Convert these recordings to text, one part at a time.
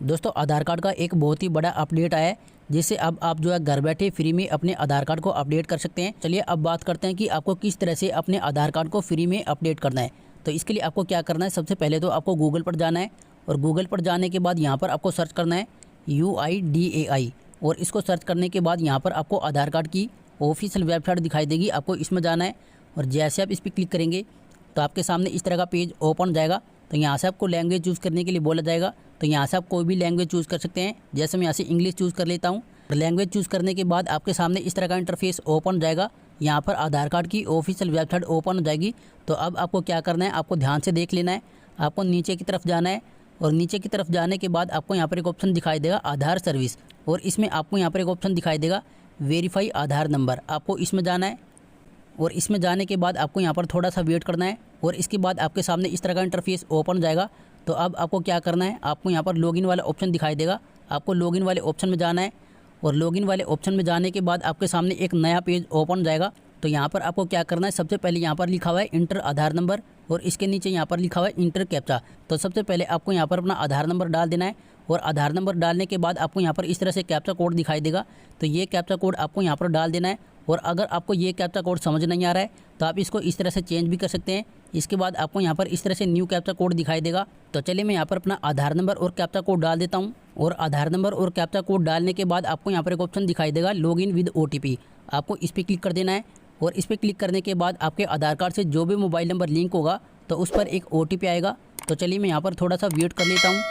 दोस्तों आधार कार्ड का एक बहुत ही बड़ा अपडेट आया है, जिससे अब आप जो है घर बैठे फ्री में अपने आधार कार्ड को अपडेट कर सकते हैं। चलिए अब बात करते हैं कि आपको किस तरह से अपने आधार कार्ड को फ्री में अपडेट करना है। तो इसके लिए आपको क्या करना है, सबसे पहले तो आपको गूगल पर जाना है और गूगल पर जाने के बाद यहाँ पर आपको सर्च करना है UIDAI और इसको सर्च करने के बाद यहाँ पर आपको आधार कार्ड की ऑफिशियल वेबसाइट दिखाई देगी। आपको इसमें जाना है और जैसे आप इस पर क्लिक करेंगे तो आपके सामने इस तरह का पेज ओपन हो जाएगा। तो यहाँ से आपको लैंग्वेज चूज़ करने के लिए बोला जाएगा। तो यहाँ से आप कोई भी लैंग्वेज चूज़ कर सकते हैं। जैसे मैं यहाँ से इंग्लिश चूज़ कर लेता हूँ। लैंग्वेज चूज़ करने के बाद आपके सामने इस तरह का इंटरफेस ओपन हो जाएगा। यहाँ पर आधार कार्ड की ऑफिशियल वेबसाइट ओपन हो जाएगी। तो अब आपको क्या करना है, आपको ध्यान से देख लेना है। आपको नीचे की तरफ जाना है और नीचे की तरफ जाने के बाद आपको यहाँ पर एक ऑप्शन दिखाई देगा आधार सर्विस, और इसमें आपको यहाँ पर एक ऑप्शन दिखाई देगा वेरीफाई आधार नंबर। आपको इसमें जाना है और इसमें जाने के बाद आपको यहाँ पर थोड़ा सा वेट करना है और इसके बाद आपके सामने इस तरह का इंटरफेस ओपन हो जाएगा। तो अब आपको क्या करना है, आपको यहाँ पर लॉगिन वाला ऑप्शन दिखाई देगा। आपको लॉगिन वाले ऑप्शन में जाना है और लॉगिन वाले ऑप्शन में जाने के बाद आपके सामने एक नया पेज ओपन हो जाएगा। तो यहाँ पर आपको क्या करना है, सबसे पहले यहाँ पर लिखा हुआ है इंटर आधार नंबर और इसके नीचे यहाँ पर लिखा हुआ है इंटर कैप्चा। तो सबसे पहले आपको यहाँ पर अपना आधार नंबर डाल देना है और आधार नंबर डालने के बाद आपको यहाँ पर इस तरह से कैप्चा कोड दिखाई देगा। तो ये कैप्चा कोड आपको यहाँ पर डाल देना है और अगर आपको ये कैप्चा कोड समझ नहीं आ रहा है तो आप इसको इस तरह से चेंज भी कर सकते हैं। इसके बाद आपको यहाँ पर इस तरह से न्यू कैप्चा कोड दिखाई देगा। तो चलिए मैं यहाँ पर अपना आधार नंबर और कैप्चा कोड डाल देता हूँ और आधार नंबर और कैप्चा कोड डालने के बाद आपको यहाँ पर एक ऑप्शन दिखाई देगा लॉगिन विद OTP। आपको इस पर क्लिक कर देना है और इस पर क्लिक करने के बाद आपके आधार कार्ड से जो भी मोबाइल नंबर लिंक होगा तो उस पर एक OTP आएगा। तो चलिए मैं यहाँ पर थोड़ा सा वेट कर लेता हूँ।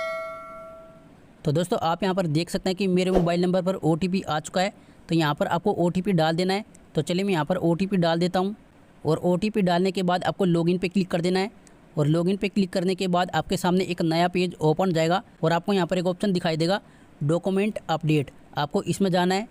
तो दोस्तों आप यहाँ पर देख सकते हैं कि मेरे मोबाइल नंबर पर OTP आ चुका है। तो यहाँ पर आपको OTP डाल देना है। तो चलिए मैं यहाँ पर OTP डाल देता हूँ और OTP डालने के बाद आपको लॉगिन पे क्लिक कर देना है और लॉगिन पे क्लिक करने के बाद आपके सामने एक नया पेज ओपन हो जाएगा और आपको यहाँ पर एक ऑप्शन दिखाई देगा डॉक्यूमेंट अपडेट। आपको इसमें जाना है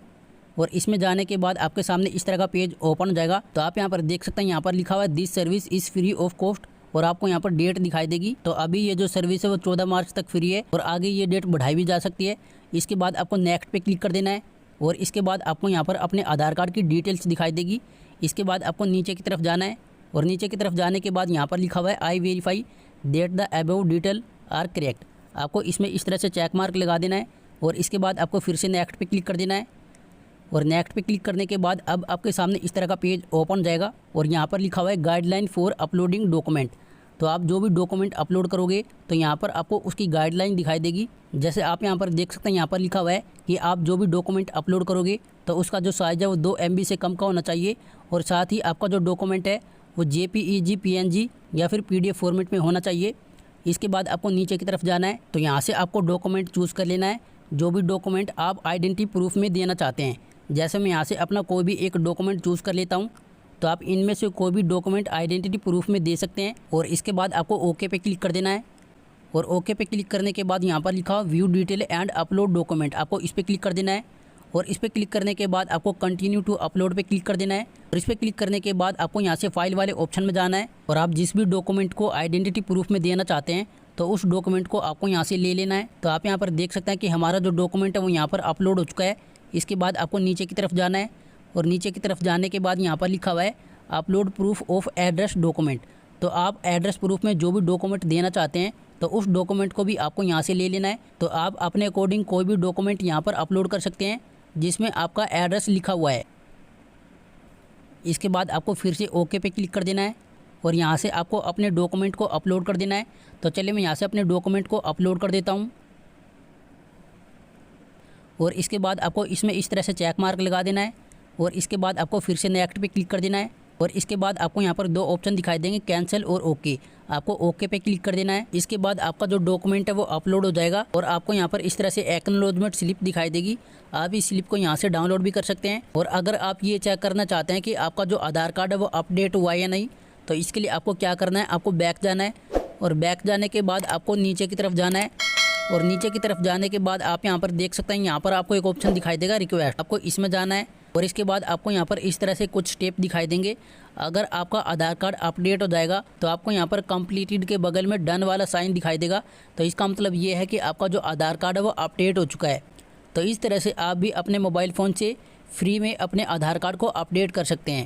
और इसमें जाने के बाद आपके सामने इस तरह का पेज ओपन हो जाएगा। तो आप यहाँ पर देख सकते हैं, यहाँ पर लिखा हुआ है this service is free of cost और आपको यहाँ पर डेट दिखाई देगी। तो अभी ये जो सर्विस है वो 14 मार्च तक फ्री है और आगे ये डेट बढ़ाई भी जा सकती है। इसके बाद आपको नेक्स्ट पे क्लिक कर देना है और इसके बाद आपको यहाँ पर अपने आधार कार्ड की डिटेल्स दिखाई देगी। इसके बाद आपको नीचे की तरफ जाना है और नीचे की तरफ जाने के बाद यहाँ पर लिखा हुआ है I verify that the above detail are correct. आपको इसमें इस तरह से चेक मार्क लगा देना है और इसके बाद आपको फिर से नेक्स्ट पे क्लिक कर देना है और नेक्स्ट पे क्लिक करने के बाद अब आपके सामने इस तरह का पेज ओपन हो जाएगा और यहाँ पर लिखा हुआ है गाइडलाइन फॉर अपलोडिंग डॉक्यूमेंट। तो आप जो भी डॉक्यूमेंट अपलोड करोगे तो यहाँ पर आपको उसकी गाइडलाइन दिखाई देगी। जैसे आप यहाँ पर देख सकते हैं, यहाँ पर लिखा हुआ है कि आप जो भी डॉक्यूमेंट अपलोड करोगे तो उसका जो साइज़ है वो 2 MB से कम का होना चाहिए और साथ ही आपका जो डॉक्यूमेंट है वो JPEG PNG या फिर PDF फॉर्मेट में होना चाहिए। इसके बाद आपको नीचे की तरफ जाना है। तो यहाँ से आपको डॉक्यूमेंट चूज़ कर लेना है, जो भी डॉक्यूमेंट आप आइडेंटिटी प्रूफ में देना चाहते हैं। जैसे मैं यहाँ से अपना कोई भी एक डॉक्यूमेंट चूज़ कर लेता हूँ। तो आप इनमें से कोई भी डॉक्यूमेंट आइडेंटिटी प्रूफ में दे सकते हैं और इसके बाद आपको ओके पे क्लिक कर देना है और ओके पे क्लिक करने के बाद यहाँ पर लिखा हुआ view detail and upload document. आपको इस पर क्लिक कर देना है और इस पर क्लिक करने के बाद आपको कंटिन्यू टू अपलोड पे क्लिक कर देना है और इस पर क्लिक करने के बाद आपको यहाँ से फाइल वाले ऑप्शन में जाना है और आप जिस भी डॉक्यूमेंट को आइडेंटिटी प्रूफ में देना चाहते हैं तो उस डॉक्यूमेंट को आपको यहाँ से ले लेना है। तो आप यहाँ पर देख सकते हैं कि हमारा जो डॉक्यूमेंट है वो यहाँ पर अपलोड हो चुका है। इसके बाद आपको नीचे की तरफ जाना है और नीचे की तरफ जाने के बाद यहाँ पर लिखा हुआ है upload proof of address document. तो आप एड्रेस प्रूफ में जो भी डॉक्यूमेंट देना चाहते हैं तो उस डॉक्यूमेंट को भी आपको यहाँ से ले लेना है। तो आप अपने अकॉर्डिंग कोई भी डॉक्यूमेंट यहाँ पर अपलोड कर सकते हैं जिसमें आपका एड्रेस लिखा हुआ है। इसके बाद आपको फिर से ओके पे क्लिक कर देना है और यहाँ से आपको अपने डॉक्यूमेंट को अपलोड कर देना है। तो चलिए मैं यहाँ से अपने डॉक्यूमेंट को अपलोड कर देता हूँ और इसके बाद आपको इसमें इस तरह से चेक मार्क लगा देना है और इसके बाद आपको फिर से नेक्स्ट पे क्लिक कर देना है और इसके बाद आपको यहाँ पर 2 ऑप्शन दिखाई देंगे कैंसिल और ओके। आपको ओके पे क्लिक कर देना है। इसके बाद आपका जो डॉक्यूमेंट है वो अपलोड हो जाएगा और आपको यहाँ पर इस तरह से एक्नॉलेजमेंट स्लिप दिखाई देगी। आप इस स्लिप को यहाँ से डाउनलोड भी कर सकते हैं और अगर आप ये चेक करना चाहते हैं कि आपका जो आधार कार्ड है वो अपडेट हुआ है या नहीं, तो इसके लिए आपको क्या करना है, आपको बैक जाना है और बैक जाने के बाद आपको नीचे की तरफ जाना है और नीचे की तरफ जाने के बाद आप यहाँ पर देख सकते हैं, यहाँ पर आपको एक ऑप्शन दिखाई देगा रिक्वेस्ट। आपको इसमें जाना है और इसके बाद आपको यहाँ पर इस तरह से कुछ स्टेप दिखाई देंगे। अगर आपका आधार कार्ड अपडेट हो जाएगा तो आपको यहाँ पर कंप्लीटेड के बगल में डन वाला साइन दिखाई देगा। तो इसका मतलब ये है कि आपका जो आधार कार्ड है वो अपडेट हो चुका है। तो इस तरह से आप भी अपने मोबाइल फ़ोन से फ्री में अपने आधार कार्ड को अपडेट कर सकते हैं।